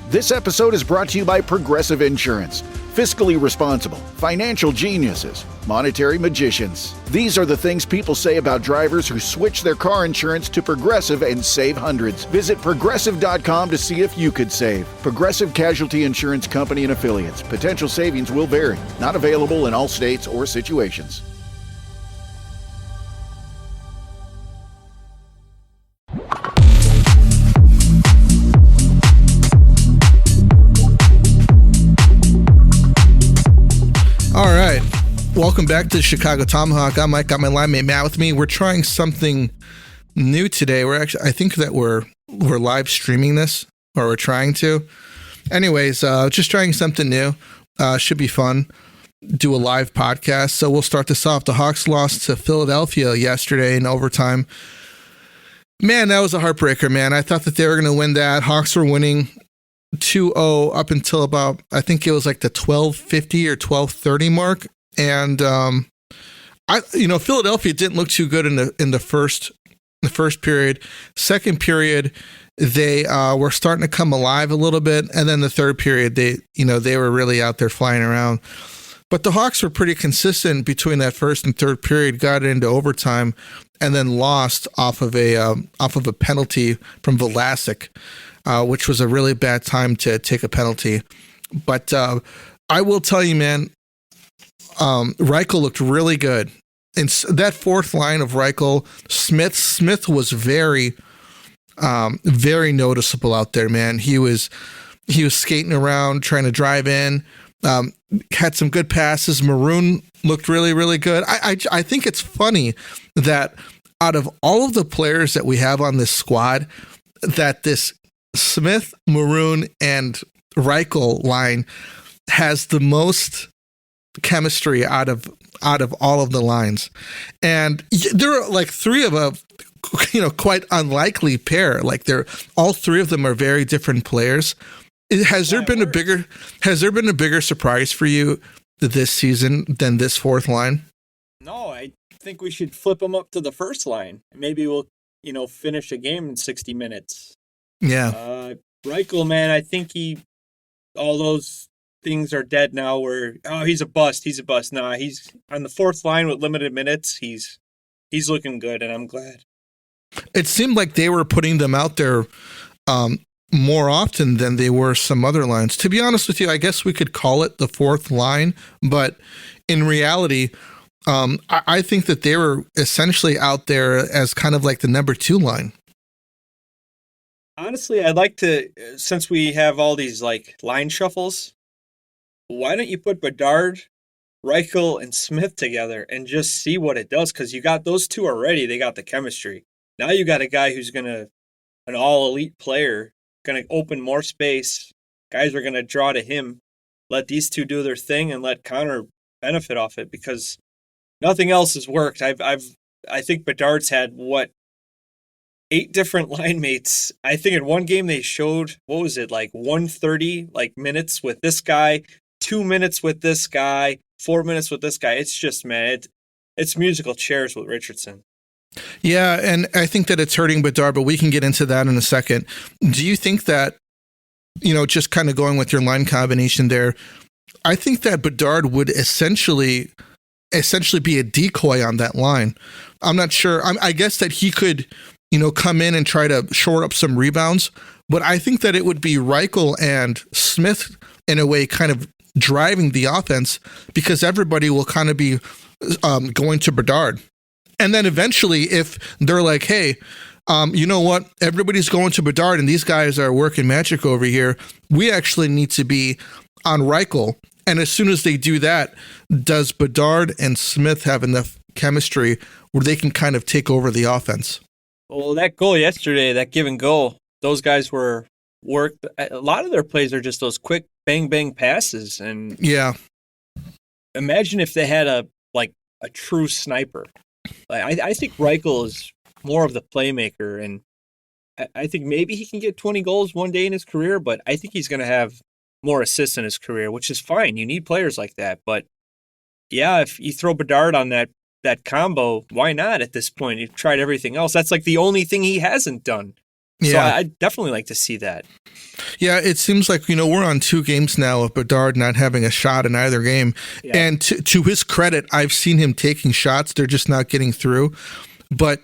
This episode is brought to you by Progressive Insurance. Fiscally responsible, financial geniuses, monetary magicians. These are the things people say about drivers who switch their car insurance to Progressive and save hundreds. Visit Progressive.com to see if you could save. Progressive Casualty Insurance Company and Affiliates. Potential savings will vary. Not available in all states or situations. All right. Welcome back to the Chicago Tomahawk. I'm Mike. Got my line mate Matt with me. We're trying something new today. I think that we're live streaming this, or we're trying to. Anyways, just trying something new. Should be fun. Do a live podcast. So we'll start this off. The Hawks lost to Philadelphia yesterday in overtime. Man, that was a heartbreaker, man. I thought that they were going to win that. Hawks were winning 2-0 up until about, I think it was like the 12:50 or 12:30 mark. And Philadelphia didn't look too good in the first period. Second period, they were starting to come alive a little bit, and then the third period, they were really out there flying around. But the Hawks were pretty consistent between that first and third period, got into overtime, and then lost off of a penalty from Mrazek, which was a really bad time to take a penalty. But I will tell you, man, Reichel looked really good. And that fourth line of Reichel, Smith was very, very noticeable out there, man. He was skating around, trying to drive in, had some good passes. Maroon looked really, really good. I think it's funny that out of all of the players that we have on this squad, that this Smith, Maroon, and Reichel line has the most chemistry out of all of the lines. And there are like three of a quite unlikely pair. Like all three of them are very different players. Has there been a bigger surprise for you this season than this fourth line? No, I think we should flip them up to the first line. Maybe we'll finish a game in 60 minutes. Yeah. Reichel, man, I think all those things are dead now where, he's a bust. Nah, he's on the fourth line with limited minutes. He's looking good, and I'm glad. It seemed like they were putting them out there more often than they were some other lines. To be honest with you, I guess we could call it the fourth line, but in reality, I think that they were essentially out there as kind of like the number two line. Honestly, I'd like to, since we have all these like line shuffles, why don't you put Bedard, Reichel, and Smith together and just see what it does? Because you got those two already. They got the chemistry. Now you got a guy who's an all-elite player, going to open more space. Guys are going to draw to him. Let these two do their thing and let Connor benefit off it because nothing else has worked. I think Bedard's had 8 different line mates. I think in one game they showed, 130 minutes with this guy, 2 minutes with this guy, 4 minutes with this guy. It's just, man, it's musical chairs with Richardson. Yeah, and I think that it's hurting Bedard, but we can get into that in a second. Do you think that, just kind of going with your line combination there, I think that Bedard would essentially be a decoy on that line. I'm not sure. I guess that he could, come in and try to shore up some rebounds, but I think that it would be Reichel and Smith in a way kind of driving the offense because everybody will kind of be going to Bedard. And then eventually, if they're like, hey, you know what? Everybody's going to Bedard and these guys are working magic over here. We actually need to be on Reichel. And as soon as they do that, does Bedard and Smith have enough chemistry where they can kind of take over the offense? Well, that goal yesterday, that give and go, those guys were worked. A lot of their plays are just those quick bang, bang passes. And yeah, imagine if they had a true sniper. I think Reichel is more of the playmaker, and I think maybe he can get 20 goals one day in his career, but I think he's going to have more assists in his career, which is fine. You need players like that. But yeah, if you throw Bedard on that combo, why not at this point? You've tried everything else. That's like the only thing he hasn't done. So Yeah. I definitely like to see that. Yeah, it seems like, we're on 2 games now of Bedard not having a shot in either game. Yeah. And to his credit, I've seen him taking shots. They're just not getting through. But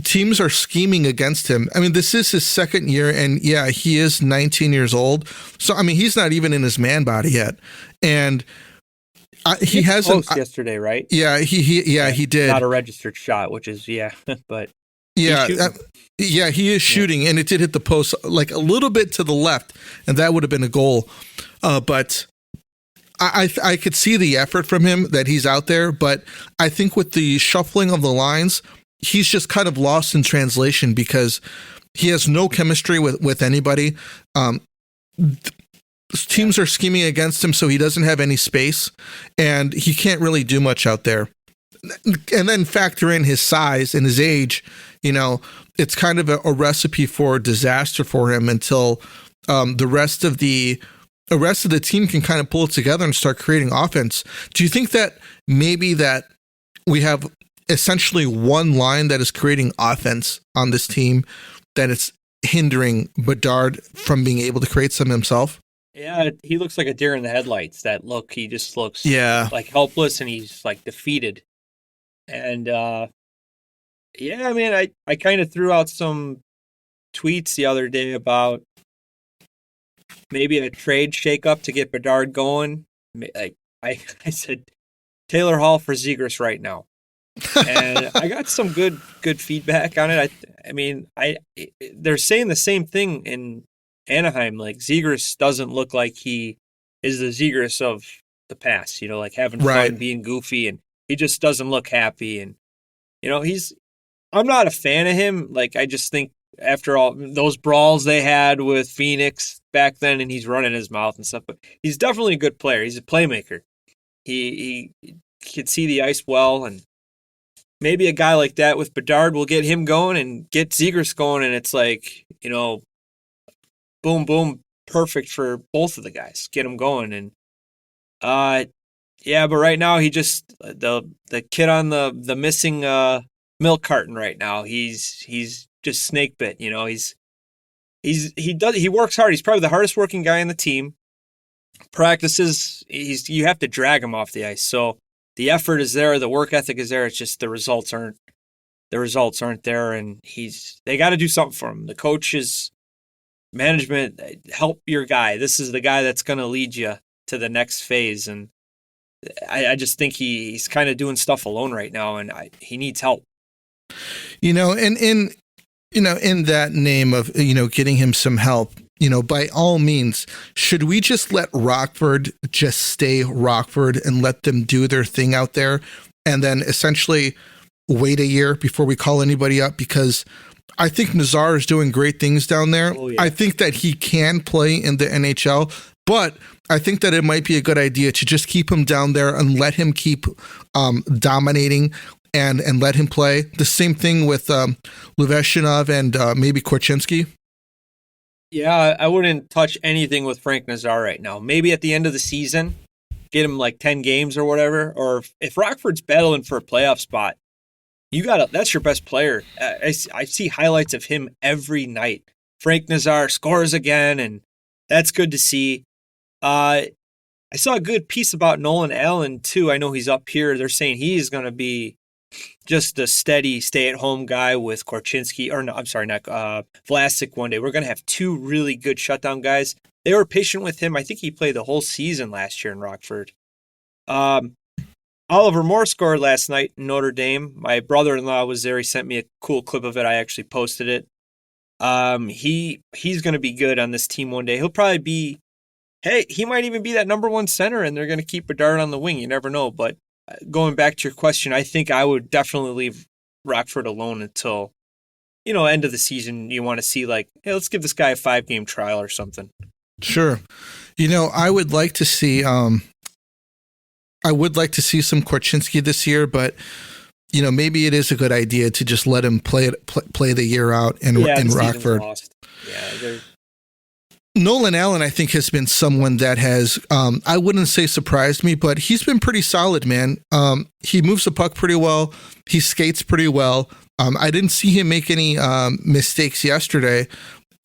teams are scheming against him. I mean, this is his second year, and yeah, he is 19 years old. So, I mean, he's not even in his man body yet. And he hasn't. Close yesterday, right? Yeah, he did. Not a registered shot, which is, but Yeah, he is shooting, and it did hit the post like a little bit to the left, and that would have been a goal. But I could see the effort from him that he's out there, but I think with the shuffling of the lines, he's just kind of lost in translation because he has no chemistry with anybody. Teams are scheming against him, so he doesn't have any space, and he can't really do much out there. And then factor in his size and his age, it's kind of a recipe for disaster for him until the rest of the team can kind of pull it together and start creating offense. Do you think that maybe that we have essentially one line that is creating offense on this team, that it's hindering Bedard from being able to create some himself? Yeah, he looks like a deer in the headlights. That look, he just looks like helpless, and he's like defeated. And I kind of threw out some tweets the other day about maybe a trade shakeup to get Bedard going. Like I said, Taylor Hall for Zegras right now, and I got some good feedback on it. They're saying the same thing in Anaheim. Like Zegras doesn't look like he is the Zegras of the past. Like having fun, being goofy, and he just doesn't look happy. And I'm not a fan of him. Like I just think after all those brawls they had with Phoenix back then, and he's running his mouth and stuff, but he's definitely a good player. He's a playmaker. He can see the ice well, and maybe a guy like that with Bedard will get him going and get Zegras going, and it's like, boom, boom, perfect for both of the guys. Get them going. And but right now he just the kid on the missing milk carton right now. He's just snake bit. He works hard. He's probably the hardest working guy on the team. Practices, you have to drag him off the ice. So the effort is there, the work ethic is there. It's just the results aren't there, and they got to do something for him. The coaches, management, help your guy. This is the guy that's going to lead you to the next phase, and I just think he's kind of doing stuff alone right now, and he needs help. In that name of getting him some help, by all means, should we just let Rockford just stay Rockford and let them do their thing out there, and then essentially wait a year before we call anybody up? Because I think Nazar is doing great things down there. Oh, yeah. I think that he can play in the NHL, but I think that it might be a good idea to just keep him down there and let him keep dominating and let him play. The same thing with Leveshinov and maybe Korchinski. Yeah, I wouldn't touch anything with Frank Nazar right now. Maybe at the end of the season, get him like 10 games or whatever. Or if Rockford's battling for a playoff spot, that's your best player. I see highlights of him every night. Frank Nazar scores again, and that's good to see. I saw a good piece about Nolan Allen too. I know he's up here. They're saying he's going to be just a steady stay-at-home guy with Korchinski, or no, I'm sorry, not Vlasic one day. We're going to have 2 really good shutdown guys. They were patient with him. I think he played the whole season last year in Rockford. Oliver Moore scored last night in Notre Dame. My brother-in-law was there. He sent me a cool clip of it. I actually posted it. He's going to be good on this team one day. He'll probably be, he might even be that number 1 center, and they're going to keep Bedard on the wing. You never know. But going back to your question, I think I would definitely leave Rockford alone until, end of the season. You want to see let's give this guy a 5-game trial or something. Sure. I would like to see some Korchinski this year, but maybe it is a good idea to just let him play the year out in Rockford. Yeah, Nolan Allen, I think, has been someone that has, I wouldn't say surprised me, but he's been pretty solid, man. He moves the puck pretty well. He skates pretty well. I didn't see him make any mistakes yesterday.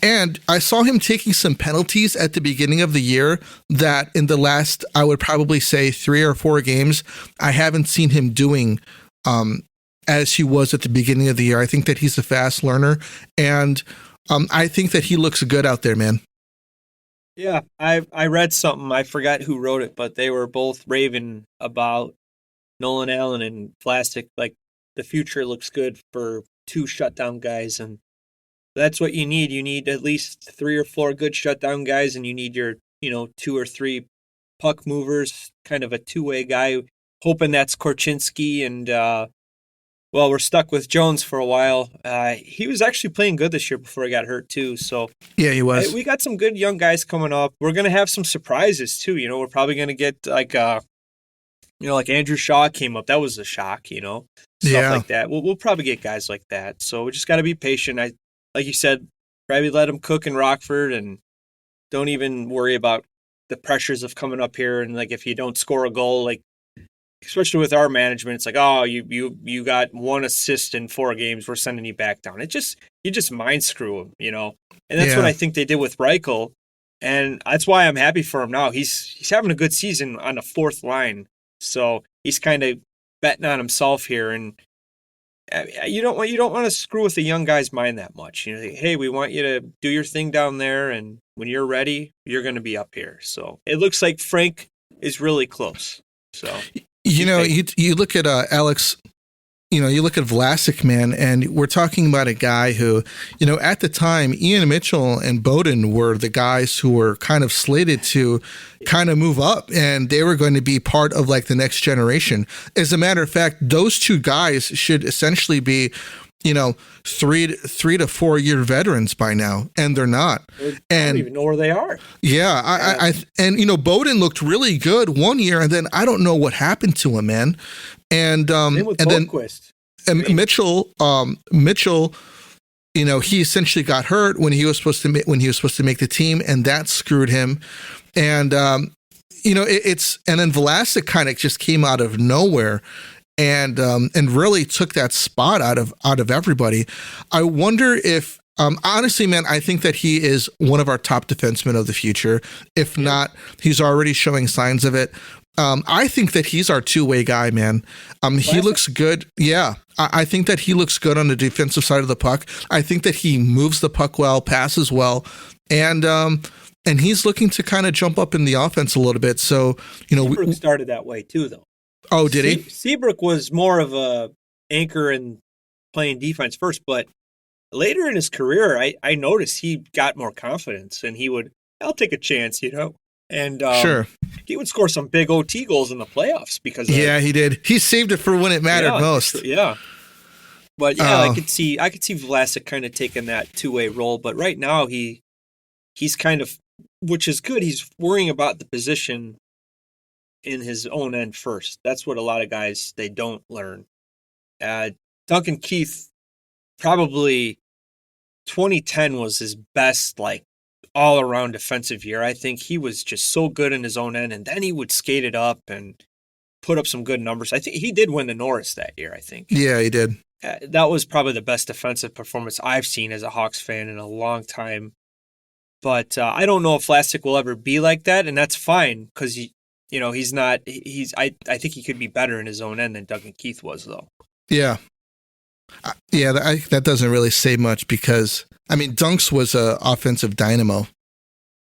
And I saw him taking some penalties at the beginning of the year that in the last, I would probably say 3 or 4 games, I haven't seen him doing as he was at the beginning of the year. I think that he's a fast learner, and I think that he looks good out there, man. Yeah, I read something. I forgot who wrote it, but they were both raving about Nolan Allen and Vlasic. Like, the future looks good for 2 shutdown guys, and that's what you need. You need at least 3 or 4 good shutdown guys, and you need your 2 or 3 puck movers, kind of a two-way guy. Hoping that's Korchinski, and well, we're stuck with Jones for a while. He was actually playing good this year before he got hurt too. So yeah, he was. We got some good young guys coming up. We're gonna have some surprises too. We're probably gonna get like Andrew Shaw came up. That was a shock. Stuff like that. We'll probably get guys like that. So we just got to be patient. Like you said, probably let them cook in Rockford, and don't even worry about the pressures of coming up here. And like, if you don't score a goal, like, especially with our management, it's like, oh, you got 1 assist in 4 games, we're sending you back down. You just mind screw them, And that's what I think they did with Reichel, and that's why I'm happy for him now. He's having a good season on the 4th line, so he's kind of betting on himself here, and you don't want to screw with the young guy's mind that much. Hey, we want you to do your thing down there, and when you're ready, you're going to be up here. So it looks like Frank is really close. So you look at Alex. You look at Vlasic, man, and we're talking about a guy who, at the time, Ian Mitchell and Bowden were the guys who were kind of slated to kind of move up, and they were going to be part of like the next generation. As a matter of fact, those 2 guys should essentially be, 3 to 4 year veterans by now, and they're not. I don't even know where they are. Yeah, and Bowden looked really good one year, and then I don't know what happened to him, man. And then Mitchell, he essentially got hurt when he was supposed to make the team, and that screwed him. And and then Vlasic kind of just came out of nowhere and really took that spot out of everybody. I wonder if honestly, man, I think that he is one of our top defensemen of the future. If not, he's already showing signs of it. I think that he's our 2-way guy, man. He looks good. Yeah. I think that he looks good on the defensive side of the puck. I think that he moves the puck well, passes well, and he's looking to kind of jump up in the offense a little bit. So, Seabrook started that way too, though. Oh, did he? Seabrook was more of a anchor and playing defense first, but later in his career, I noticed he got more confidence, and I'll take a chance, And sure, he would score some big OT goals in the playoffs because he did. He saved it for when it mattered most. Yeah, but I could see Vlasic kind of taking that 2-way role. But right now he's kind of, which is good. He's worrying about the position in his own end first. That's what a lot of guys they don't learn. Duncan Keith, probably 2010 was his best all-around defensive year. I think he was just so good in his own end, and then he would skate it up and put up some good numbers. I think he did win the Norris that year, I think. Yeah, he did. That was probably the best defensive performance I've seen as a Hawks fan in a long time. But I don't know if Vlasic will ever be like that, and that's fine because he's not. I think he could be better in his own end than Duncan Keith was, though. Yeah. That doesn't really say much because Dunks was a offensive dynamo.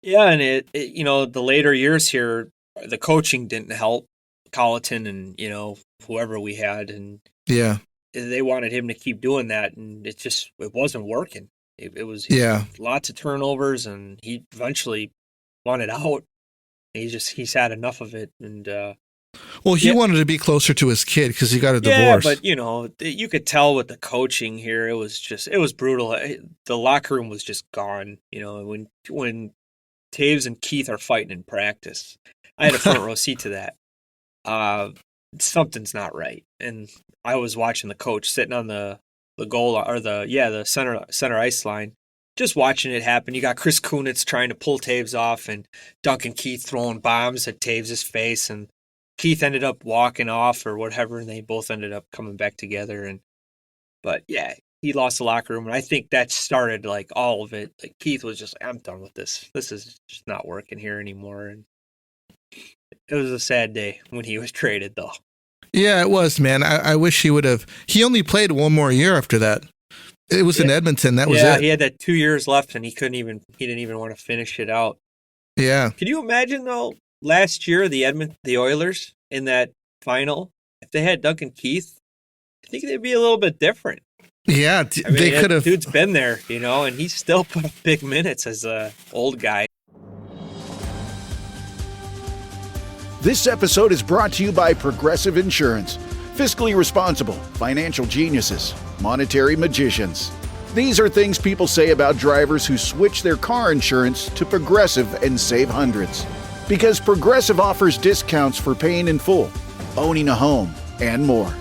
Yeah, and it the later years here, the coaching didn't help Colleton and whoever we had, and yeah, they wanted him to keep doing that, and it wasn't working. It was lots of turnovers, and he eventually wanted out. He's had enough of it, and he wanted to be closer to his kid because he got a divorce. Yeah, but you could tell with the coaching here, it was brutal. The locker room was just gone. When Taves and Keith are fighting in practice, I had a front row seat to that. Something's not right, and I was watching the coach sitting on the goal or the center ice line, just watching it happen. You got Chris Kunitz trying to pull Taves off, and Duncan Keith throwing bombs at Taves' face, and Keith ended up walking off or whatever, and they both ended up coming back together. But yeah, he lost the locker room, and I think that started like all of it. Like Keith was just like, I'm done with this. This is just not working here anymore. And it was a sad day when he was traded, though. Yeah, it was, man. I wish he would have. He only played one more year after that. It was in Edmonton. That was it. Yeah, he had that 2 years left, and he didn't even want to finish it out. Yeah. Can you imagine though? Last year, the Oilers in that final, if they had Duncan Keith, I think they'd be a little bit different. Yeah, I mean, they could have. Dude's been there, and he still put up big minutes as a old guy. This episode is brought to you by Progressive Insurance. Fiscally responsible, financial geniuses, monetary magicians. These are things people say about drivers who switch their car insurance to Progressive and save hundreds. Because Progressive offers discounts for paying in full, owning a home, and more.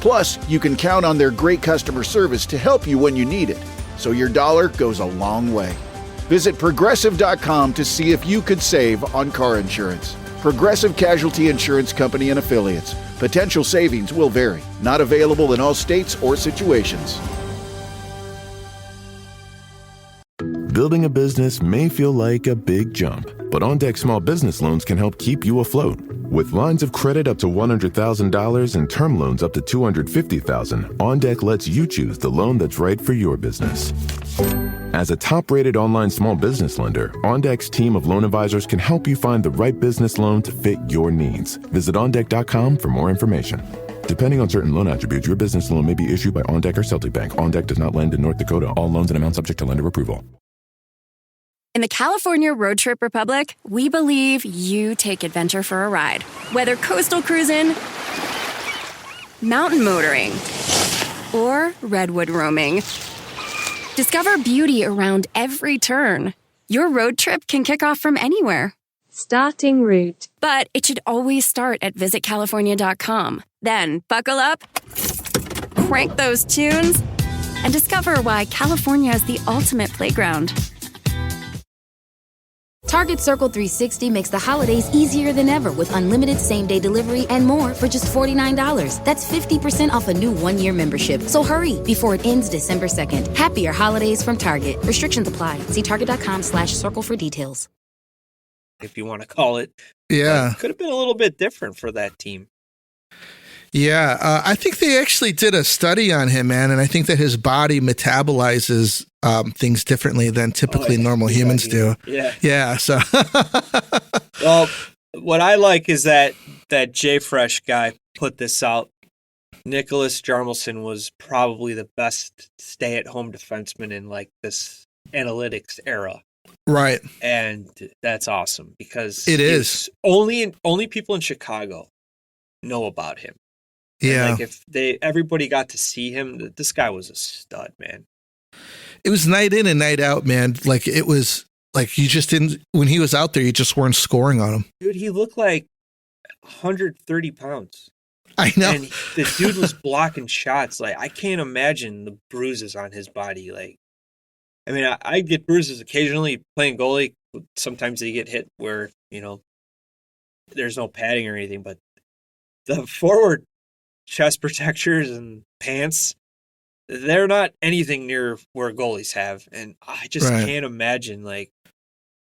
Plus, you can count on their great customer service to help you when you need it, so your dollar goes a long way. Visit Progressive.com to see if you could save on car insurance. Progressive Casualty Insurance Company and Affiliates. Potential savings will vary. Not available in all states or situations. Building a business may feel like a big jump, but OnDeck Small Business Loans can help keep you afloat. With lines of credit up to $100,000 and term loans up to $250,000, OnDeck lets you choose the loan that's right for your business. As a top-rated online small business lender, OnDeck's team of loan advisors can help you find the right business loan to fit your needs. Visit OnDeck.com for more information. Depending on certain loan attributes, your business loan may be issued by OnDeck or Celtic Bank. OnDeck does not lend in North Dakota. All loans and amounts subject to lender approval. In the California Road Trip Republic, we believe you take adventure for a ride. Whether coastal cruising, mountain motoring, or redwood roaming, discover beauty around every turn. Your road trip can kick off from anywhere. Starting route. But it should always start at visitcalifornia.com. Then buckle up, crank those tunes, and discover why California is the ultimate playground. Target Circle 360 makes the holidays easier than ever with unlimited same-day delivery and more for just $49. That's 50% off a new one-year membership. So hurry before it ends December 2nd. Happier holidays from Target. Restrictions apply. See target.com/circle for details. If you want to call it. Yeah. Could have been a little bit different for that team. Yeah, I think they actually did a study on him, man, and I think that his body metabolizes things differently than typically normal humans do. Yeah. Yeah, so. Well, what I like is that Jay Fresh guy put this out. Nicholas Jarmelson was probably the best stay-at-home defenseman in like this analytics era. Right. And that's awesome because it is. Only people in Chicago know about him. Yeah. And like everybody got to see him, this guy was a stud, man. It was night in and night out, man. Like it was like you just didn't, when he was out there, you just weren't scoring on him. Dude, he looked like 130 pounds. I know. And the dude was blocking shots. Like I can't imagine the bruises on his body. Like, I mean, I get bruises occasionally playing goalie. Sometimes they get hit where, there's no padding or anything, but the forward chest protectors and pants, they're not anything near where goalies have. And I just can't imagine like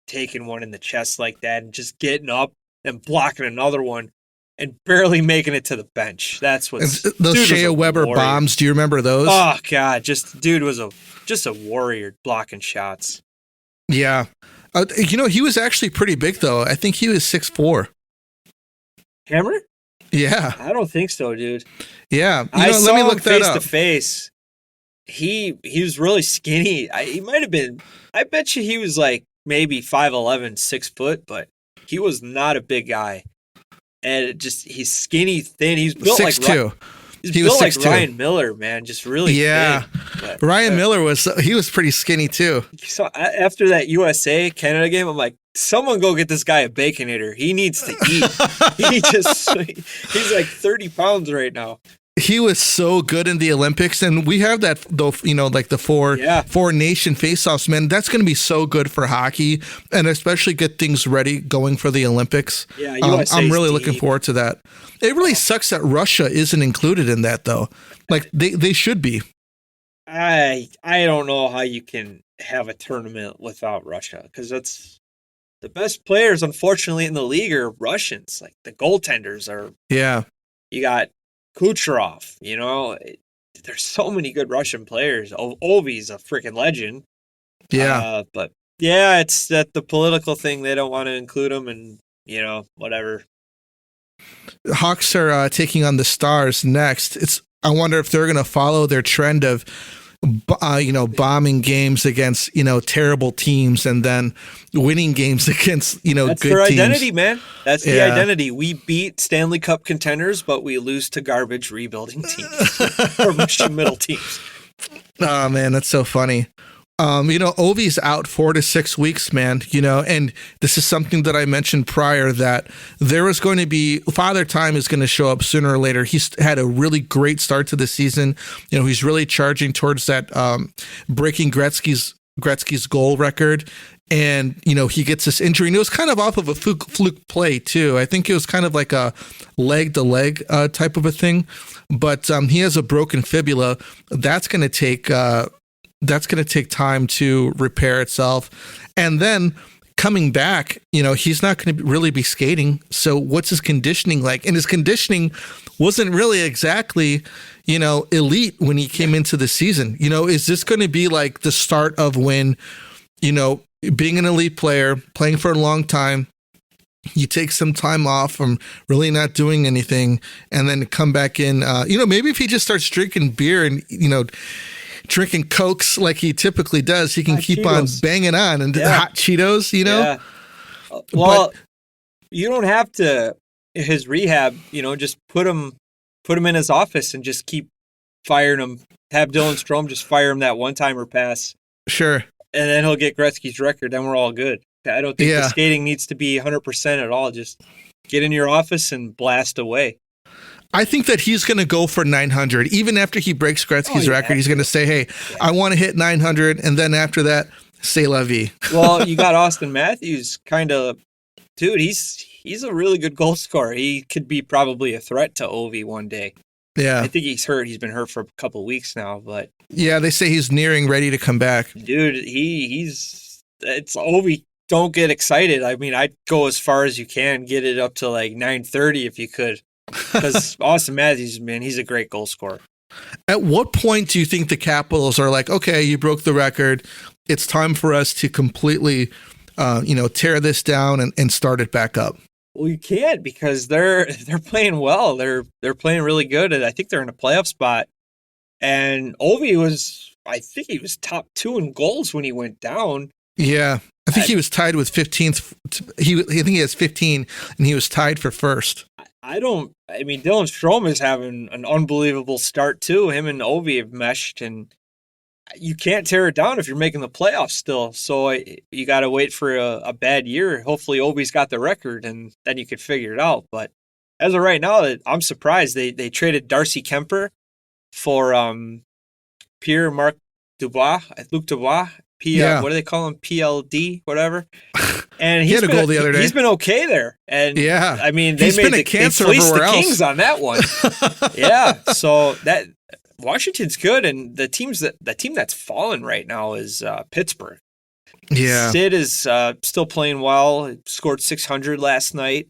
taking one in the chest like that and just getting up and blocking another one and barely making it to the bench. That's what those Shea Weber bombs. Do you remember those? Oh God, dude was just a warrior blocking shots. Yeah. He was actually pretty big though. I think he was 6'4". Hammer? Yeah. I don't think so, dude. Yeah. I saw him face up. to face. He was really skinny. He might have been, I bet you he was like maybe 5'11", 6 foot, but he was not a big guy. And he's skinny, thin. He's built 6'2". He's built like Ryan Miller, man. Just really big. But, Ryan Miller was pretty skinny too. So after that USA Canada game, I'm like, someone go get this guy a Baconator. He needs to eat. He's like 30 pounds right now. He was so good in the Olympics, and we have that though. Like the four nation faceoffs, man. That's going to be so good for hockey, and especially get things ready going for the Olympics. Yeah, I'm really looking forward to that. It really sucks that Russia isn't included in that though. Like they should be. I don't know how you can have a tournament without Russia, because that's the best players, unfortunately, in the league are Russians. Like the goaltenders are. Yeah. You got Kucherov. There's so many good Russian players. Ovi's a freaking legend. Yeah. But yeah, it's that the political thing. They don't want to include him, and whatever. Hawks are taking on the Stars next. I wonder if they're going to follow their trend of, bombing games against, terrible teams and then winning games against, That's good their teams. identity, man. That's the identity. We beat Stanley Cup contenders, but we lose to garbage rebuilding teams or middle teams. Oh man, that's so funny. Ovi's out 4 to 6 weeks, man, and this is something that I mentioned prior, that there was going to be Father Time is going to show up sooner or later. He's had a really great start to the season. He's really charging towards that, breaking Gretzky's goal record. And, he gets this injury, and it was kind of off of a fluke play too. I think it was kind of like a leg to leg type of a thing, but he has a broken fibula. That's going to take time to repair itself. And then coming back, he's not going to really be skating. So what's his conditioning like? And his conditioning wasn't really exactly, elite when he came into the season. Is this going to be like the start of when, being an elite player, playing for a long time, you take some time off from really not doing anything and then come back in, maybe if he just starts drinking beer and, drinking Cokes like he typically does, he can keep Cheetos. On banging on and hot Cheetos, Yeah. Well, you don't have to, his rehab, just put him in his office and just keep firing him. Have Dylan Strome just fire him that one-timer pass. Sure. And then he'll get Gretzky's record. Then we're all good. I don't think the skating needs to be 100% at all. Just get in your office and blast away. I think that he's going to go for 900. Even after he breaks Gretzky's record, he's going to say, hey, I want to hit 900. And then after that, c'est la vie. Well, you got Austin Matthews dude, he's a really good goal scorer. He could be probably a threat to Ovi one day. Yeah. I think he's hurt. He's been hurt for a couple of weeks now, but. Yeah, they say he's ready to come back. Dude, it's Ovi. Don't get excited. I mean, I'd go as far as you can, get it up to like 930 if you could. Because Austin Matthews, man, he's a great goal scorer. At what point do you think the Capitals are like, okay, you broke the record. It's time for us to completely, tear this down and start it back up? Well, you can't, because they're playing well. They're playing really good, and I think they're in a playoff spot. And Ovi I think he was top 2 in goals when he went down. Yeah, I think he was tied with 15th. I think he has 15, and he was tied for first. Dylan Strome is having an unbelievable start too. Him and Ovi have meshed, and you can't tear it down if you're making the playoffs still. So you got to wait for a bad year. Hopefully Ovi's got the record, and then you could figure it out. But as of right now, I'm surprised they traded Darcy Kemper for Pierre-Marc Dubois, Luc Dubois. What do they call him? PLD, whatever. And he had a goal the other day. He's been okay there. And yeah, I mean, they fleeced the Kings on that one. Yeah, so that Washington's good, and the team that's fallen right now is Pittsburgh. Yeah, Sid is still playing well. He scored 600 last night.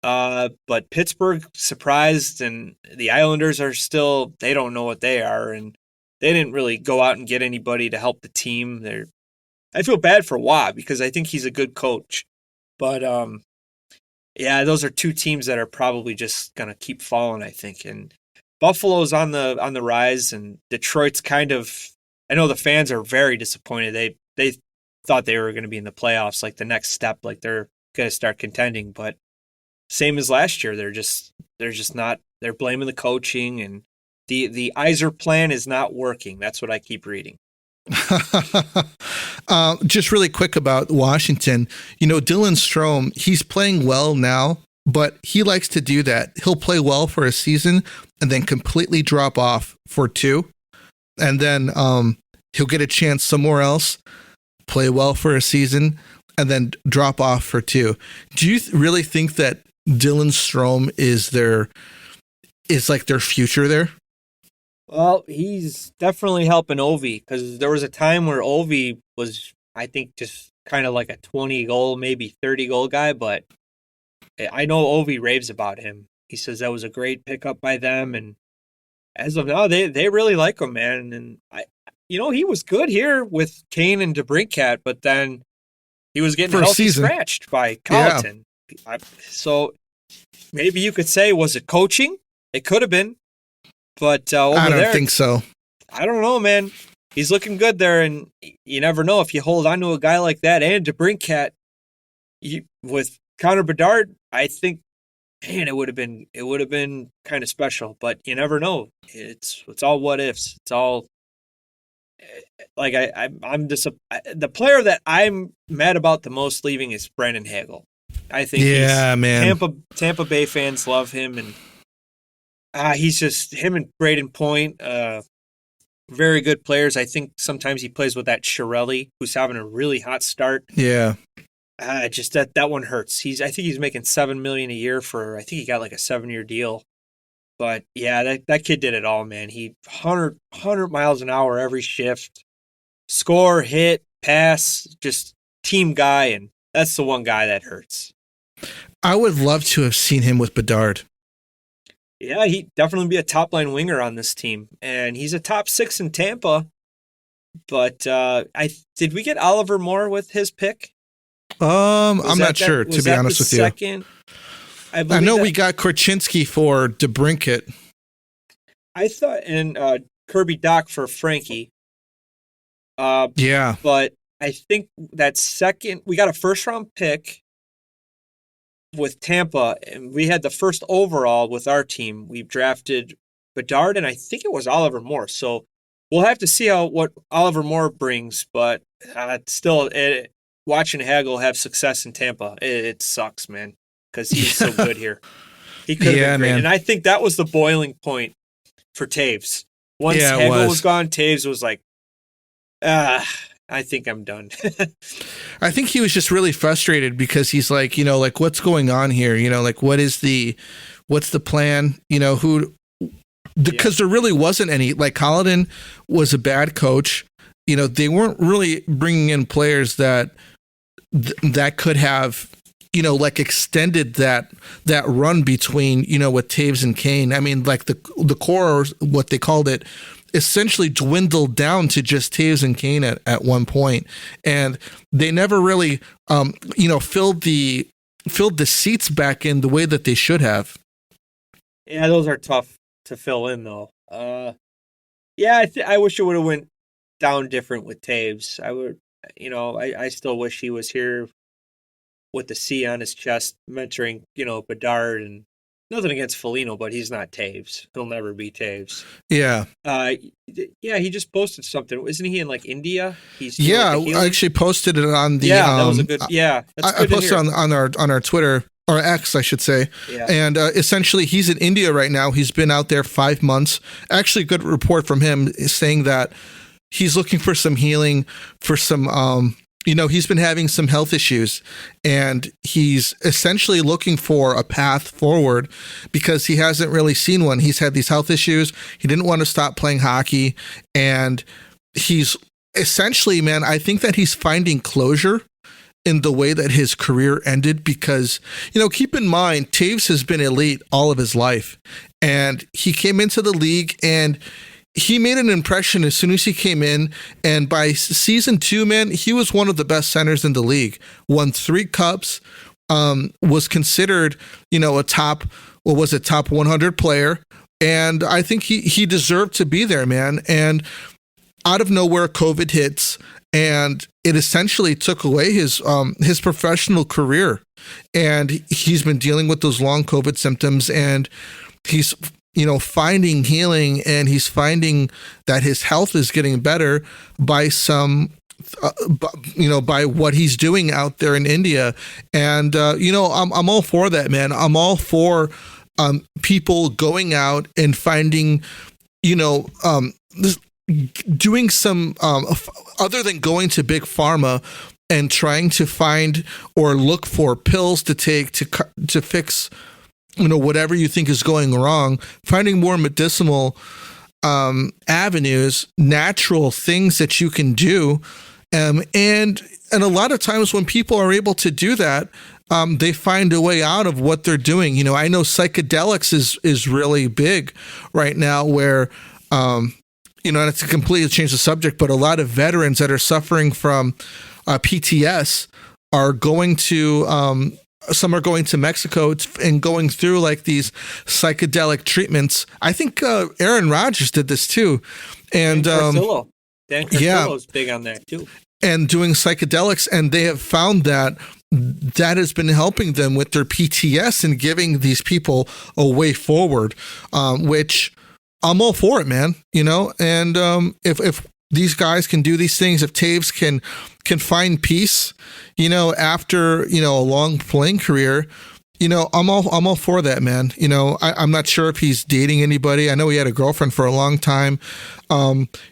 But Pittsburgh surprised, and the Islanders are still, they don't know what they are, and they didn't really go out and get anybody to help the team. I feel bad for Waugh because I think he's a good coach. But those are two teams that are probably just going to keep falling, I think. And Buffalo's on the rise, and Detroit's kind of, I know the fans are very disappointed. They thought they were going to be in the playoffs, like the next step, like they're going to start contending, but same as last year, they're just not, they're blaming the coaching, and the Yzer plan is not working. That's what I keep reading. Just really quick about Washington, Dylan Strome, he's playing well now, but he likes to do that. He'll play well for a season and then completely drop off for 2. And then he'll get a chance somewhere else, play well for a season, and then drop off for 2. Do you really think that Dylan Strome is like their future there? Well, he's definitely helping Ovi because there was a time where Ovi was, I think, just kind of like a 20 goal, maybe 30 goal guy. But I know Ovi raves about him. He says that was a great pickup by them, and as of now, they really like him, man. And he was good here with Kane and DeBrincat, but then he was getting healthy scratched by Colleton. Yeah. So maybe you could say, was it coaching? It could have been. But I don't think so. I don't know, man. He's looking good there, and you never know if you hold on to a guy like that and DeBrincat with Connor Bedard. I think, man, it would have been kind of special. But you never know. It's all what ifs. It's all like I'm just the player that I'm mad about the most leaving is Brandon Hagel. I think man. Tampa Bay fans love him, and he's just him and Braden Point, very good players. I think sometimes he plays with that Chiarelli, who's having a really hot start. Yeah, just that one hurts. I think he's making $7 million a year for. I think he got like a 7-year deal. But yeah, that kid did it all, man. He 100 miles an hour every shift, score, hit, pass, just team guy, and that's the one guy that hurts. I would love to have seen him with Bedard. Yeah, he'd definitely be a top-line winger on this team. And he's a top 6 in Tampa. But did we get Oliver Moore with his pick? I'm not sure, to be honest with you. I know we got Korchinski for DeBrincat. I thought, and Kirby Doc for Frankie. Yeah. But I think that second, we got a first-round pick with Tampa, and we had the first overall with our team. We drafted Bedard, and I think it was Oliver Moore. So we'll have to see what Oliver Moore brings, but still, watching Hagel have success in Tampa, it sucks, man, because he's so good here. He could have been great. Man. And I think that was the boiling point for Taves. Once Hagel was gone, Taves was like, I think I'm done. I think he was just really frustrated because he's like, what's going on here? What's the plan? Because there really wasn't any. Like, Colleton was a bad coach. They weren't really bringing in players that could have, extended that run between, with Taves and Kane. I mean, like the core, what they called it, essentially dwindled down to just Taves and Kane at one point. And they never really, filled the seats back in the way that they should have. Yeah, those are tough to fill in, though. I wish it would have went down different with Taves. I would, I still wish he was here with the C on his chest, mentoring, Bedard, and nothing against Foligno, but he's not Taves. He'll never be Taves. Yeah. He just posted something. Isn't he in like India? I actually posted it on the. Yeah, that was a good. Yeah, that's good. I posted on our Twitter, or X, I should say. Yeah. And essentially, he's in India right now. He's been out there 5 months. Actually, a good report from him is saying that he's looking for some healing, for some. He's been having some health issues, and he's essentially looking for a path forward because he hasn't really seen one. He's had these health issues. He didn't want to stop playing hockey, and he's essentially, man, I think that he's finding closure in the way that his career ended because, keep in mind, Taves has been elite all of his life, and he came into the league and he made an impression as soon as he came in, and by season 2, man, he was one of the best centers in the league. Won 3 cups, was considered, a top 100 player, and I think he deserved to be there, man. And out of nowhere, COVID hits, and it essentially took away his professional career, and he's been dealing with those long COVID symptoms, and he's finding healing, and he's finding that his health is getting better by by what he's doing out there in India. And, I'm all for that, man. I'm all for people going out and finding, doing some, other than going to big pharma and trying to find or look for pills to take to fix whatever you think is going wrong, finding more medicinal avenues, natural things that you can do. And a lot of times when people are able to do that, they find a way out of what they're doing. I know psychedelics is really big right now where, and it's to completely change the subject, but a lot of veterans that are suffering from PTS are going to, some are going to Mexico and going through like these psychedelic treatments. I think Aaron Rodgers did this too. And Dan Carcillo's big on that too. And doing psychedelics, and they have found that has been helping them with their PTS and giving these people a way forward, which I'm all for it, man. And if these guys can do these things, if Taves can find peace, after a long playing career, I'm all for that, man. I'm not sure if he's dating anybody. I know he had a girlfriend for a long time.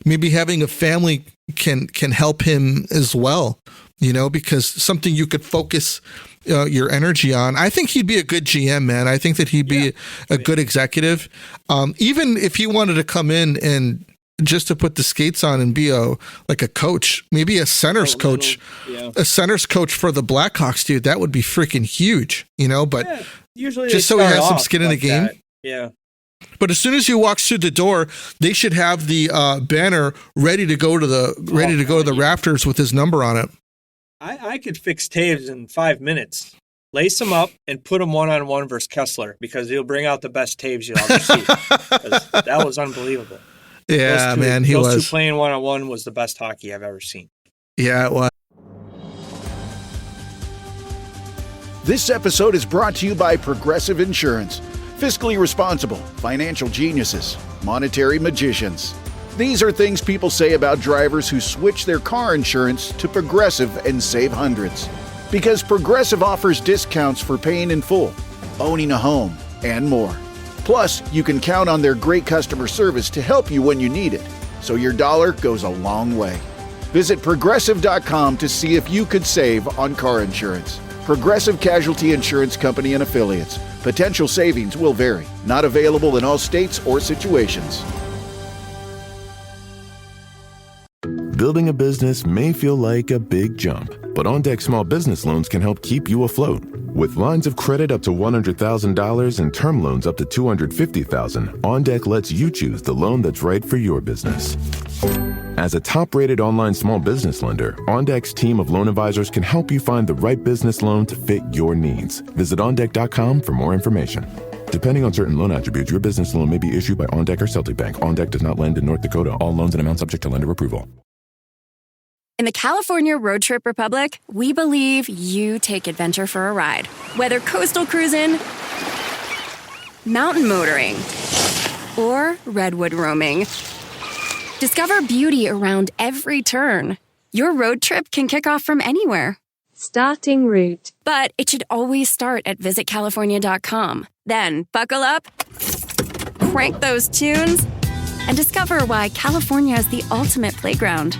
Maybe having a family can help him as well, because something you could focus your energy on. I think he'd be a good GM, man. I think that he'd be a good executive. Even if he wanted to come in and just to put the skates on and be a coach, maybe a center's coach, a center's coach for the Blackhawks, dude, that would be freaking huge, but usually just so he has some skin in the game. That. Yeah. But as soon as he walks through the door, they should have the banner ready to go to the rafters with his number on it. I could fix Taves in 5 minutes. Lace him up and put him one-on-one versus Kessler, because he'll bring out the best Taves you'll ever see. 'Cause that was unbelievable. Yeah, man, those two playing one-on-one was the best hockey I've ever seen. Yeah, it was. This episode is brought to you by Progressive Insurance. Fiscally responsible, financial geniuses, monetary magicians. These are things people say about drivers who switch their car insurance to Progressive and save hundreds. Because Progressive offers discounts for paying in full, owning a home, and more. Plus, you can count on their great customer service to help you when you need it, so your dollar goes a long way. Visit Progressive.com to see if you could save on car insurance. Progressive Casualty Insurance Company and Affiliates. Potential savings will vary. Not available in all states or situations. Building a business may feel like a big jump, but OnDeck Small Business Loans can help keep you afloat. With lines of credit up to $100,000 and term loans up to $250,000, OnDeck lets you choose the loan that's right for your business. As a top-rated online small business lender, OnDeck's team of loan advisors can help you find the right business loan to fit your needs. Visit OnDeck.com for more information. Depending on certain loan attributes, your business loan may be issued by OnDeck or Celtic Bank. OnDeck does not lend in North Dakota. All loans and amounts subject to lender approval. In the California Road Trip Republic, we believe you take adventure for a ride. Whether coastal cruising, mountain motoring, or redwood roaming, discover beauty around every turn. Your road trip can kick off from anywhere. Starting route. But it should always start at visitcalifornia.com. Then buckle up, crank those tunes, and discover why California is the ultimate playground.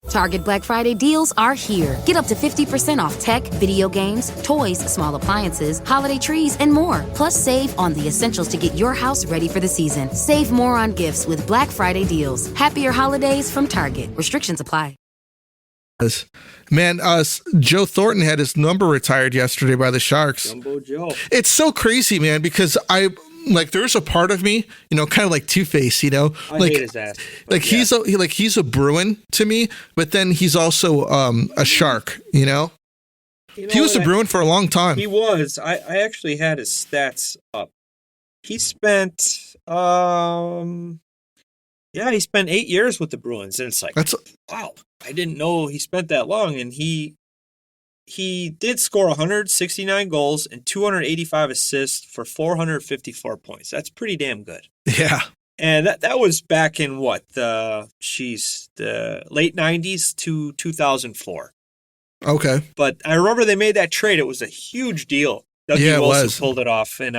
Target Black Friday deals are here. Get up to 50% off tech, video games, toys, small appliances, holiday trees, and more. Plus, save on the essentials to get your house ready for the season. Save more on gifts with Black Friday deals. Happier holidays from Target. Restrictions apply. Man, Joe Thornton had his number retired yesterday by the Sharks. Jumbo Joe. It's so crazy, man, because there's a part of me, kind of like Two-Face, I hate his ass. He's a Bruin to me, but then he's also a Shark, He was a Bruin for a long time. He was. I actually had his stats up. He spent he spent 8 years with the Bruins, and it's like, wow, I didn't know he spent that long. And he did score 169 goals and 285 assists for 454 points. That's pretty damn good. Yeah. And that was back in the late 90s to 2004. Okay. But I remember they made that trade. It was a huge deal. Dougie Wilson pulled it off. And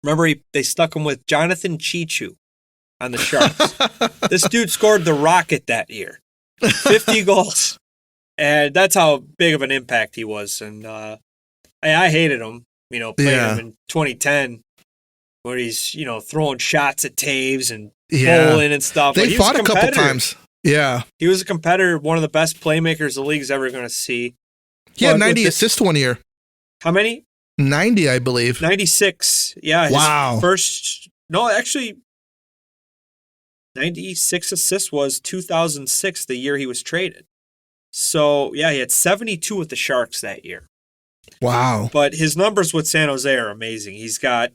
remember they stuck him with Jonathan Chichu on the Sharks. This dude scored the Rocket that year. 50 goals. And that's how big of an impact he was. And I hated him, playing him in 2010. where he's, throwing shots at Taves and Yeah. bowling and stuff. They Like, he was fought a couple competitor. times. Yeah. He was a competitor, one of the best playmakers the league's ever going to see. He had But 90 assists one year. How many? 90, I believe. 96. Yeah. His Wow. actually, 96 assists was 2006, the year he was traded. So, yeah, he had 72 with the Sharks that year. Wow. But his numbers with San Jose are amazing. He's got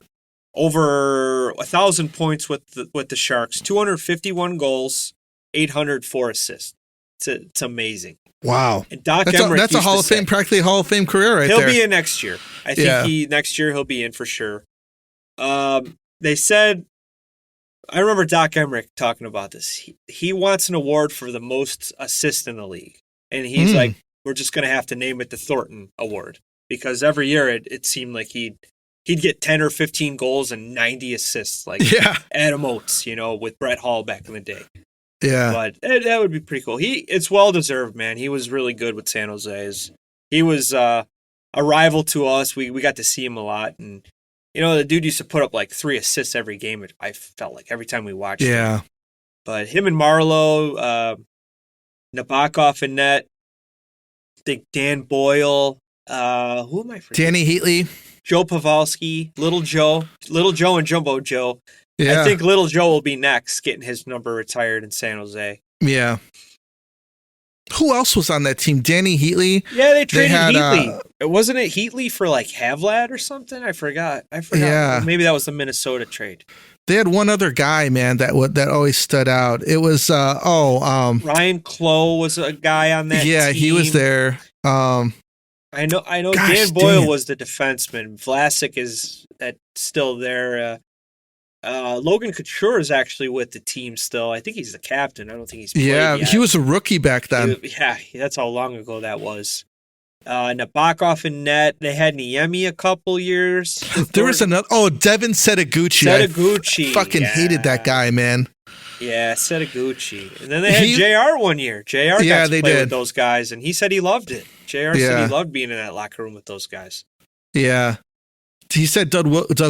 over 1,000 points with the Sharks, 251 goals, 804 assists. It's amazing. Wow. And Doc That's Emmerich a Hall of Fame, practically a Hall of Fame career right he'll there. be in next year. I think next year he'll be in for sure. They said, I remember Doc Emmerich talking about this. He wants an award for the most assists in the league. And he's like, we're just going to have to name it the Thornton Award. Because every year it seemed like he'd get 10 or 15 goals and 90 assists, like Adam Oates, with Brett Hall back in the day. Yeah. But that would be pretty cool. It's well-deserved, man. He was really good with San Jose. He was a rival to us. We got to see him a lot. And, the dude used to put up like 3 assists every game, I felt like, every time we watched him. But him and Marlowe, Nabokov in net, I think Dan Boyle, who am I forgetting? Danny Heatley. Joe Pavelski, Little Joe and Jumbo Joe. Yeah. I think Little Joe will be next, getting his number retired in San Jose. Yeah. Who else was on that team? Danny Heatley? Yeah, they traded Heatley. Wasn't it Heatley for like Havlat or something? I forgot. Yeah. Maybe that was the Minnesota trade. They had one other guy, man, that always stood out. It was Ryan Clough was a guy on that team. He was there. I know. Gosh, Dan Boyle damn. was the defenseman. Vlasic is still there. Logan Couture is actually with the team still. I think he's the captain. I don't think he's played yet. He was a rookie back then. That's how long ago that was. Nabokov in net. They had Niemi a couple years. There was another. Oh, Devin Setaguchi. I fucking hated that guy, man. Yeah, Setaguchi. And then they had JR one year. JR got to play with those guys, and he said he loved it. JR said he loved being in that locker room with those guys. Yeah. He said Doug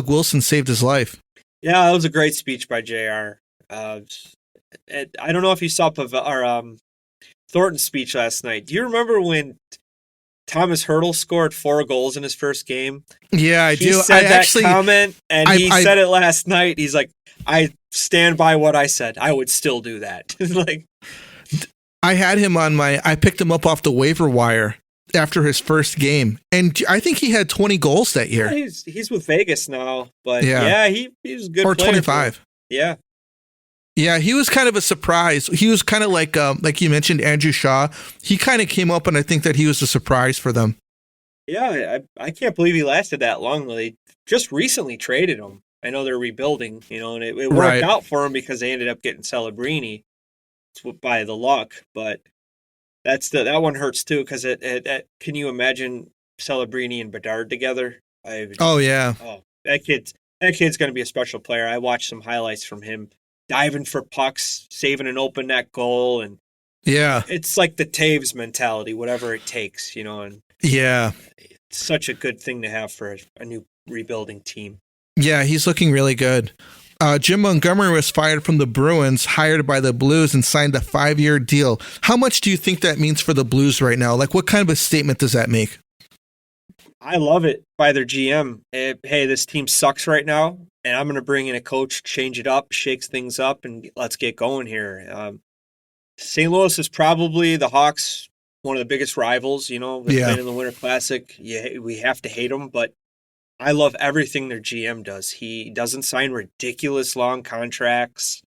Wilson saved his life. Yeah, that was a great speech by JR. I don't know if you saw Thornton's speech last night. Do you remember when Thomas Hurdle scored 4 goals in his first game? Yeah, I do. He said that comment, and he said it last night. He's like, I stand by what I said. I would still do that. Like, I had him on I picked him up off the waiver wire after his first game, and I think he had 20 goals that year. Yeah, he's with Vegas now, but he was a good or player 25. Yeah. Yeah, he was kind of a surprise. He was kind of like you mentioned, Andrew Shaw. He kind of came up, and I think that he was a surprise for them. Yeah, I can't believe he lasted that long. They just recently traded him. I know they're rebuilding, and it worked out for him because they ended up getting Celebrini by the luck. But that one hurts too because can you imagine Celebrini and Bedard together? That kid's going to be a special player. I watched some highlights from him diving for pucks, saving an open net goal, and it's like the Taves mentality, whatever it takes, and it's such a good thing to have for a new rebuilding team. Yeah, he's looking really good. Jim Montgomery was fired from the Bruins, hired by the Blues, and signed a 5-year deal. How much do you think that means for the Blues right now? Like, what kind of a statement does that make? I love it by their GM. Hey, this team sucks right now, and I'm going to bring in a coach, change it up, shakes things up, and let's get going here. St. Louis is probably the Hawks' one of the biggest rivals. They're playing in the Winter Classic. Yeah, we have to hate them, but I love everything their GM does. He doesn't sign ridiculous long contracts.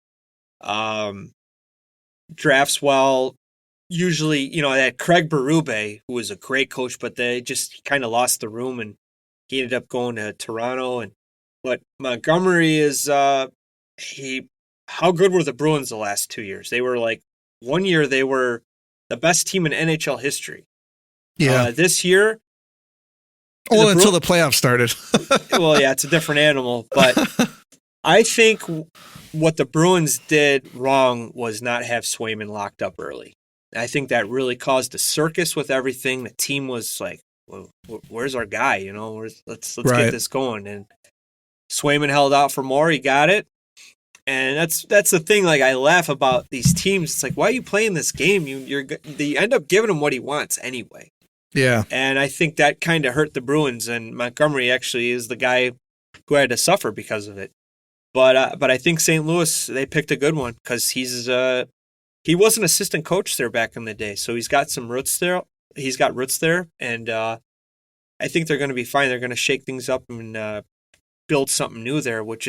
Drafts well. Usually, they had Craig Berube, who was a great coach, but they just kind of lost the room, and he ended up going to Toronto. But Montgomery is how good were the Bruins the last 2 years? They were like, one year they were the best team in NHL history. Yeah. This year. Well, until the playoffs started. Well, yeah, it's a different animal. But I think what the Bruins did wrong was not have Swayman locked up early. I think that really caused a circus with everything. The team was like, well, where's our guy? Let's get this going. And Swayman held out for more. He got it. And that's the thing. Like, I laugh about these teams. It's like, why are you playing this game? You end up giving him what he wants anyway. Yeah. And I think that kind of hurt the Bruins. And Montgomery actually is the guy who had to suffer because of it. But I think St. Louis, they picked a good one because he was an assistant coach there back in the day, so he's got some roots there. He's got roots there, and I think they're going to be fine. They're going to shake things up and build something new there, which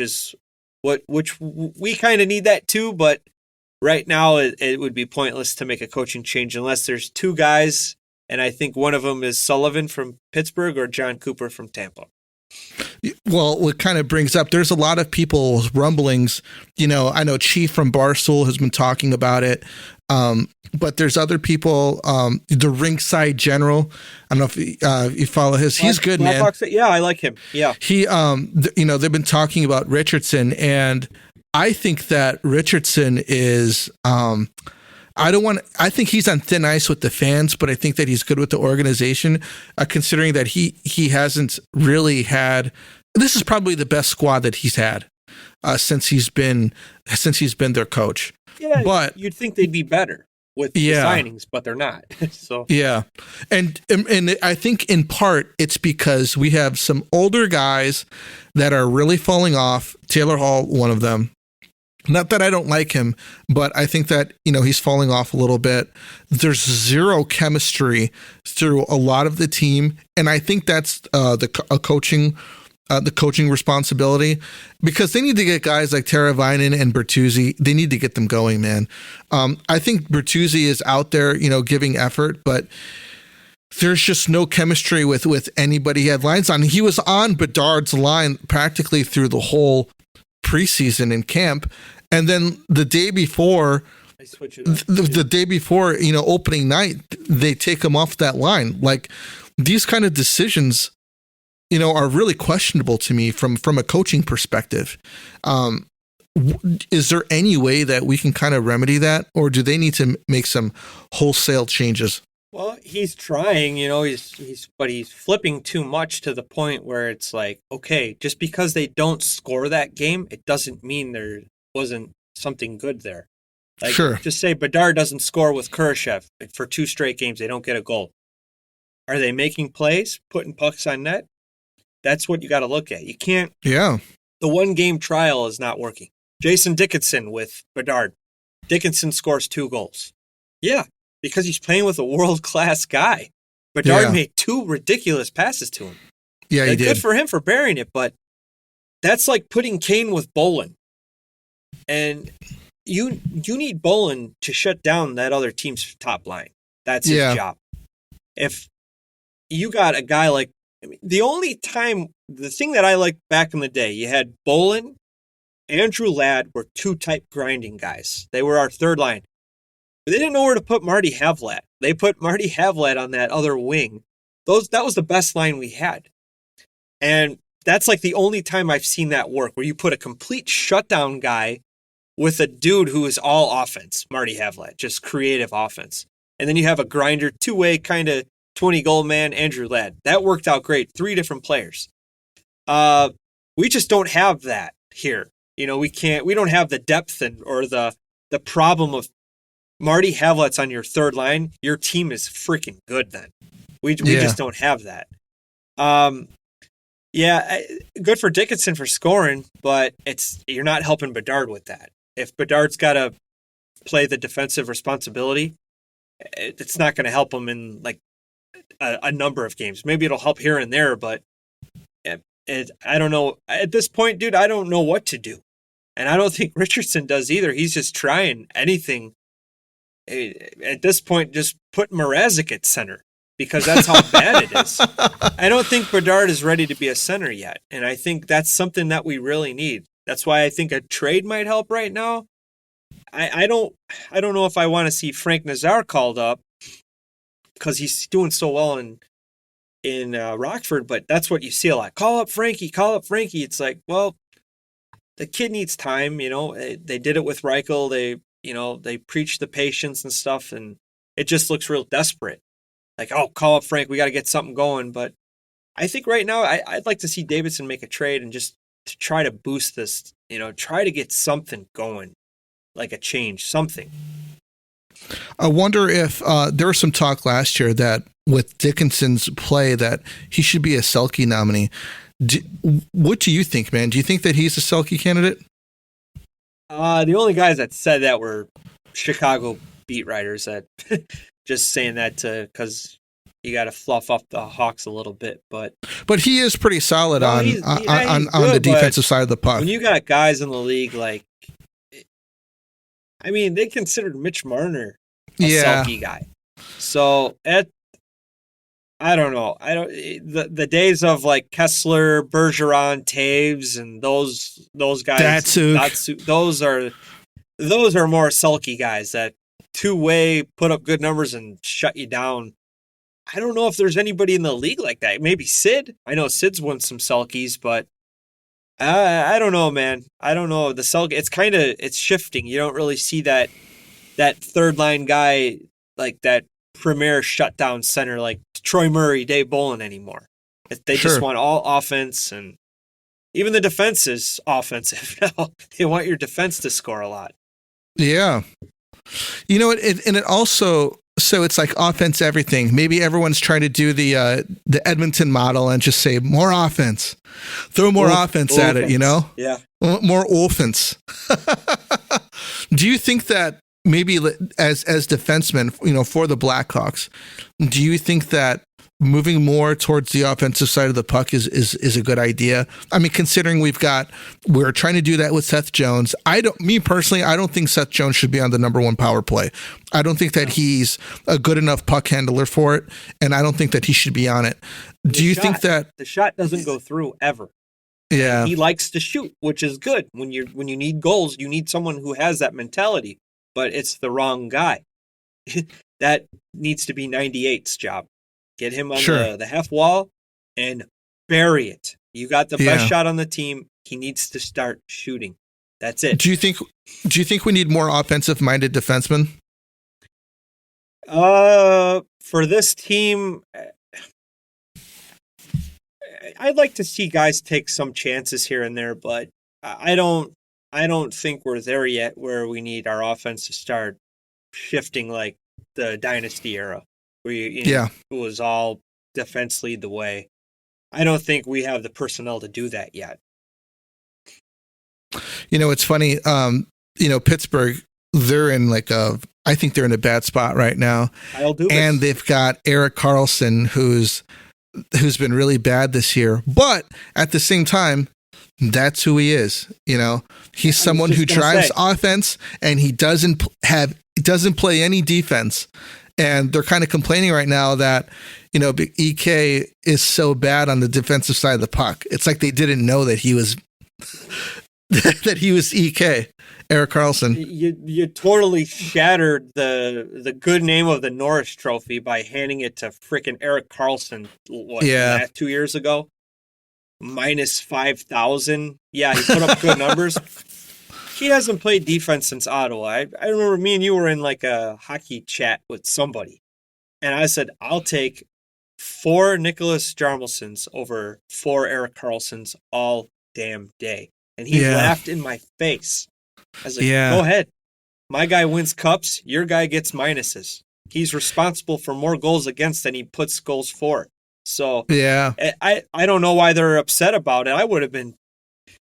we kind of need that too. But right now, it would be pointless to make a coaching change unless there's two guys, and I think one of them is Sullivan from Pittsburgh or John Cooper from Tampa. Well, what kind of brings up, there's a lot of people's rumblings. I know Chief from Barstool has been talking about it. But there's other people, the Ringside General. I don't know if you follow his. He's good, man. Yeah, I like him. Yeah. He, they've been talking about Richardson, and I think that Richardson is, I think he's on thin ice with the fans, but I think that he's good with the organization, considering that he hasn't really had. This is probably the best squad that he's had since he's been their coach. Yeah, but you'd think they'd be better with the signings, but they're not. So yeah, and I think in part it's because we have some older guys that are really falling off. Taylor Hall, one of them. Not that I don't like him, but I think that, he's falling off a little bit. There's zero chemistry through a lot of the team. And I think that's the coaching responsibility, because they need to get guys like Teravainen and Bertuzzi. They need to get them going, man. I think Bertuzzi is out there, giving effort, but there's just no chemistry with anybody he had lines on. He was on Bedard's line practically through the whole preseason in camp. And then the day before, the day before, opening night, they take him off that line. Like, these kind of decisions, are really questionable to me from a coaching perspective. Is there any way that we can kind of remedy that, or do they need to make some wholesale changes? Well, he's trying, but he's flipping too much to the point where it's like, okay, just because they don't score that game, it doesn't mean there wasn't something good there. Like, sure. Just say Bedard doesn't score with Kurashev for 2 straight games. They don't get a goal. Are they making plays, putting pucks on net? That's what you got to look at. You can't. Yeah. The 1-game trial is not working. Jason Dickinson with Bedard. Dickinson scores 2 goals. Yeah, because he's playing with a world-class guy. Bedard made 2 ridiculous passes to him. Yeah, he did. Good for him for burying it, but that's like putting Kane with Bolin. And you need Bolin to shut down that other team's top line. That's his job. If you got a guy like, the thing that I liked back in the day, you had Bolin, Andrew Ladd were 2 type grinding guys. They were our third line. But they didn't know where to put Marty Havlat. They put Marty Havlat on that other wing. That was the best line we had. And that's like the only time I've seen that work, where you put a complete shutdown guy with a dude who is all offense, Marty Havlat, just creative offense. And then you have a grinder, 2-way kind of 20-goal man, Andrew Ladd. That worked out great. 3 different players. We just don't have that here. We don't have the depth or the problem of Marty Havlat's on your third line. Your team is freaking good then. We just don't have that. Good for Dickinson for scoring, but you're not helping Bedard with that. If Bedard's got to play the defensive responsibility, it's not going to help him in like a number of games. Maybe it'll help here and there, but I don't know. At this point, dude, I don't know what to do. And I don't think Richardson does either. He's just trying anything. At this point, just put Mrazek at center, because that's how bad it is. I don't think Bedard is ready to be a center yet. And I think that's something that we really need. That's why I think a trade might help right now. I don't know if I want to see Frank Nazar called up, because he's doing so well in Rockford, but that's what you see a lot. Call up Frankie. It's like, well, the kid needs time. They did it with Reichel. They preach the patience and stuff, and it just looks real desperate. Like, oh, call up Frank. We got to get something going. But I think right now I'd like to see Davidson make a trade and just to try to boost this, try to get something going, like a change, something. I wonder if there was some talk last year that with Dickinson's play that he should be a Selke nominee. What do you think, man? Do you think that he's a Selke candidate? The only guys that said that were Chicago beat writers that just saying that because you got to fluff up the Hawks a little bit, but he is pretty solid on he's the defensive side of the puck. When you got guys in the league they considered Mitch Marner a Selke guy, so I don't know. The days of like Kessler, Bergeron, Taves, and those guys. Datsuk. Those are more Selke guys that two-way put up good numbers and shut you down. I don't know if there's anybody in the league like that. Maybe Sid. I know Sid's won some Selkies, but I don't know, man. I don't know. The Selke, it's shifting. You don't really see that third line guy like that premier shutdown center like Troy Murray, Dave Bolin anymore. They just want all offense, and even the defense is offensive now. They want your defense to score a lot. Yeah. It also, so it's like offense everything. Maybe everyone's trying to do the Edmonton model and just say more offense. Throw more offense at it, Yeah. More offense. Do you think that maybe as defensemen, for the Blackhawks, do you think that moving more towards the offensive side of the puck is a good idea? I mean, considering we're trying to do that with Seth Jones. Me personally, I don't think Seth Jones should be on the number one power play. I don't think that he's a good enough puck handler for it, and I don't think that he should be on it. Do you think that the shot doesn't go through ever? Yeah, and he likes to shoot, which is good. When you need goals, you need someone who has that mentality. But it's the wrong guy. That needs to be 98's job. Get him on the half wall and bury it. You got the best shot on the team. He needs to start shooting. That's it. Do you think we need more offensive-minded defensemen? For this team, I'd like to see guys take some chances here and there, but I don't think we're there yet where we need our offense to start shifting like the dynasty era where it was all defense lead the way. I don't think we have the personnel to do that yet. It's funny. Pittsburgh, they're in I think they're in a bad spot right now. And they've got Erik Karlsson, who's been really bad this year. But at the same time, that's who he is. He's someone who drives offense, and he doesn't play any defense. And they're kind of complaining right now that, EK is so bad on the defensive side of the puck. It's like they didn't know that he was EK, Erik Karlsson. You totally shattered the good name of the Norris Trophy by handing it to freaking Erik Karlsson. 2 years ago? Minus 5,000. Yeah, he put up good numbers. He hasn't played defense since Ottawa. I remember me and you were in like a hockey chat with somebody, and I said, I'll take 4 Nicholas Jarmelsons over 4 Erik Karlssons all damn day. And he laughed in my face. I was like, go ahead. My guy wins cups. Your guy gets minuses. He's responsible for more goals against than he puts goals for. So I don't know why they're upset about it. I would have been,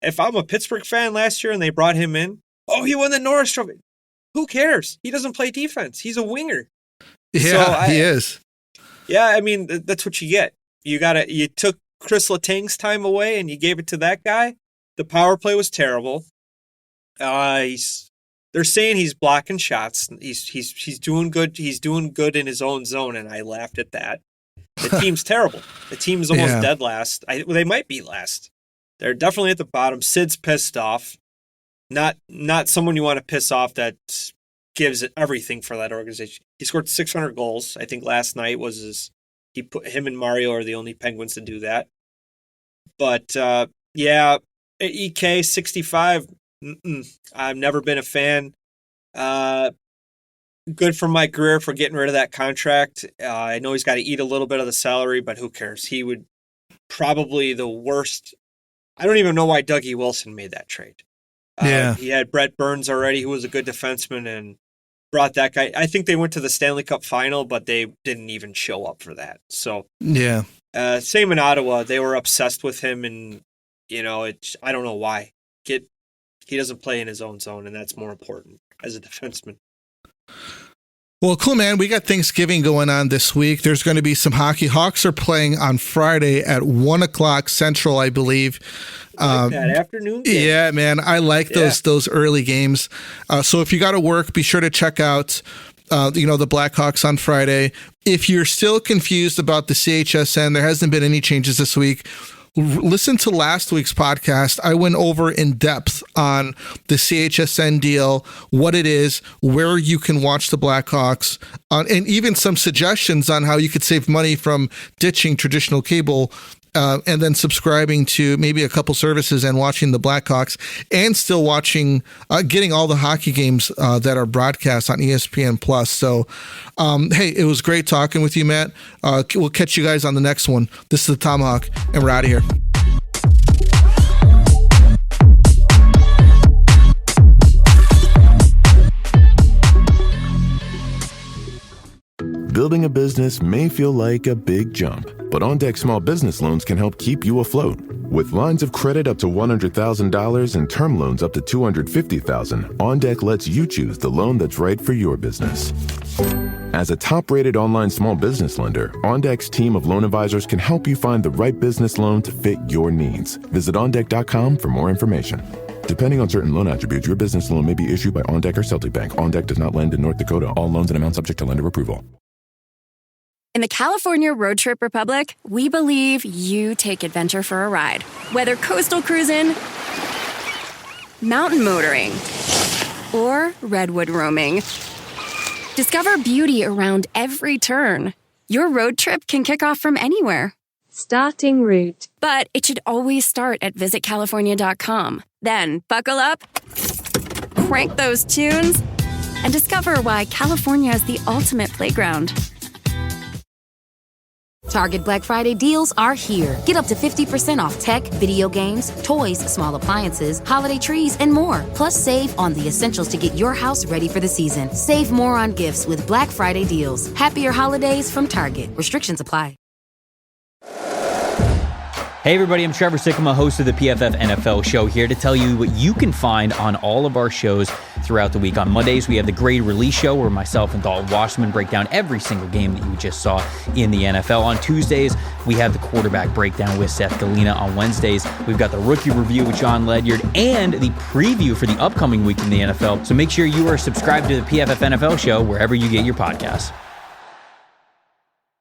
if I'm a Pittsburgh fan last year and they brought him in, he won the Norris Trophy. Who cares? He doesn't play defense. He's a winger. Yeah, he is. Yeah, I mean, that's what you get. You took Chris Letang's time away and you gave it to that guy. The power play was terrible. They're saying he's blocking shots. He's doing good. He's doing good in his own zone, and I laughed at that. The team's terrible. The team's almost dead last. They might be last. They're definitely at the bottom. Sid's pissed off. Not someone you want to piss off that gives it everything for that organization. He scored 600 goals. I think last night was him and Mario are the only Penguins to do that. But EK 65. I've never been a fan. Good for Mike Greer for getting rid of that contract. I know he's got to eat a little bit of the salary, but who cares? He would probably the worst I don't even know why Dougie Wilson made that trade. Yeah. He had Brett Burns already, who was a good defenseman, and brought that guy. I think they went to the Stanley Cup final, but they didn't even show up for that. So Yeah. Same in Ottawa. They were obsessed with him, and I don't know why. He doesn't play in his own zone, and that's more important as a defenseman. Well, cool, man. We got Thanksgiving going on this week. There's going to be some hockey. Hawks are playing on Friday at 1 o'clock Central, I believe. Like that afternoon game. Yeah, man. I like those early games. So if you got to work, be sure to check out the Blackhawks on Friday. If you're still confused about the CHSN, there hasn't been any changes this week. Listen to last week's podcast. I went over in depth on the CHSN deal, what it is, where you can watch the Blackhawks, and even some suggestions on how you could save money from ditching traditional cable and then subscribing to maybe a couple services and watching the Blackhawks and still watching, getting all the hockey games that are broadcast on ESPN Plus. So, hey, it was great talking with you, Matt. We'll catch you guys on the next one. This is the Tomahawk, and we're out of here. Building a business may feel like a big jump, but OnDeck Small Business Loans can help keep you afloat. With lines of credit up to $100,000 and term loans up to $250,000, OnDeck lets you choose the loan that's right for your business. As a top-rated online small business lender, OnDeck's team of loan advisors can help you find the right business loan to fit your needs. Visit OnDeck.com for more information. Depending on certain loan attributes, your business loan may be issued by OnDeck or Celtic Bank. OnDeck does not lend in North Dakota. All loans and amounts subject to lender approval. In the California Road Trip Republic, we believe you take adventure for a ride. Whether coastal cruising, mountain motoring, or redwood roaming, discover beauty around every turn. Your road trip can kick off from anywhere. Starting route. But it should always start at visitcalifornia.com. Then buckle up, crank those tunes, and discover why California is the ultimate playground. Target Black Friday deals are here. Get up to 50% off tech, video games, toys, small appliances, holiday trees, and more. Plus, save on the essentials to get your house ready for the season. Save more on gifts with Black Friday deals. Happier holidays from Target. Restrictions apply. Hey everybody, I'm Trevor Sikkema, host of the PFF NFL show, here to tell you what you can find on all of our shows throughout the week. On Mondays, we have the Grade Release Show, where myself and Dalton Washman break down every single game that you just saw in the NFL. On Tuesdays, we have the Quarterback Breakdown with Seth Galina. On Wednesdays, we've got the Rookie Review with John Ledyard and the preview for the upcoming week in the NFL. So make sure you are subscribed to the PFF NFL show wherever you get your podcasts.